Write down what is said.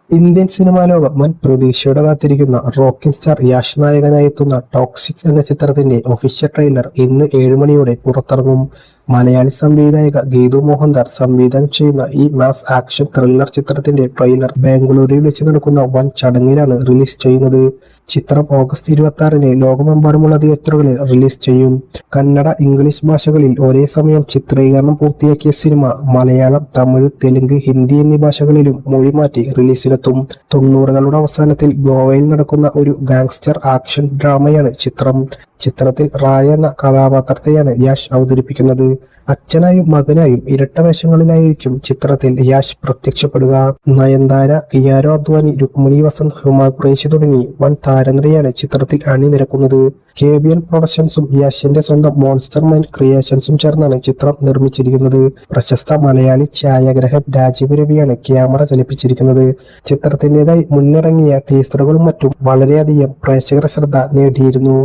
Indian cinema ലോകം വൻ പ്രതീക്ഷയോടെ കാത്തിരിക്കുന്ന റോക്കിംഗ് സ്റ്റാർ യാഷ് നായകനായി എത്തുന്ന ടോക്സിക്സ് എന്ന ചിത്രത്തിന്റെ ഒഫീഷ്യൽ ട്രെയിലർ ഇന്ന് 7 മണിയോടെ പുറത്തിറങ്ങും. മലയാളി സംവിധായക ഗീതു മോഹൻദാസ് സംവിധാനം ചെയ്യുന്ന ഈ മാസ് ആക്ഷൻ ത്രില്ലർ ചിത്രത്തിന്റെ ട്രെയിലർ ബാംഗ്ലൂരിൽ വെച്ച് നടക്കുന്ന വൻ ചടങ്ങിലാണ് റിലീസ് ചെയ്യുന്നത്. ചിത്രം ഓഗസ്റ്റ് 26-ന് ലോകമെമ്പാടുമുള്ള തിയേറ്ററുകളിൽ റിലീസ് ചെയ്യും. കന്നഡ, ഇംഗ്ലീഷ് ഭാഷകളിൽ ഒരേ സമയം ചിത്രീകരണം പൂർത്തിയാക്കിയ സിനിമ മലയാളം, തമിഴ്, തെലുങ്ക്, ഹിന്ദി എന്നീ ഭാഷകളിലും മൊഴിമാറ്റി റിലീസിലെത്തും. 90കളുടെ അവസാനത്തിൽ ഗോവയിൽ നടക്കുന്ന ഒരു ഗാങ്സ്റ്റർ ആക്ഷൻ ഡ്രാമയാണ് ചിത്രം. ചിത്രത്തിൽ റായ എന്ന കഥാപാത്രത്തെയാണ് യാഷ് അവതരിപ്പിക്കുന്നത്. അച്ഛനായും മകനായും ഇരട്ട വേഷങ്ങളിലായിരിക്കും ചിത്രത്തിൽ യാഷ് പ്രത്യക്ഷപ്പെടുക. നയൻതാര, കിയാര അദ്വാനി, രുക്മിണി വസന്ത്, ഹുമ ഖുറേഷി തുടങ്ങി വൻ താരനിരയാണ് ചിത്രത്തിൽ അണിനിരക്കുന്നത്. KBN പ്രൊഡക്ഷൻസും യാഷിന്റെ സ്വന്തം മോൺസ്റ്റർ മൈൻഡ് ക്രിയേഷൻസും ചേർന്നാണ് ചിത്രം നിർമ്മിച്ചിരിക്കുന്നത്. പ്രശസ്ത മലയാളി ഛായാഗ്രഹൻ രാജീവ് രവിയാണ് ക്യാമറ ചലിപ്പിച്ചിരിക്കുന്നത്. ചിത്രത്തിൻ്റെതായി മുന്നിറങ്ങിയ ടീസറുകളും മറ്റും വളരെയധികം പ്രേക്ഷകരുടെ ശ്രദ്ധ നേടിയിരുന്നു.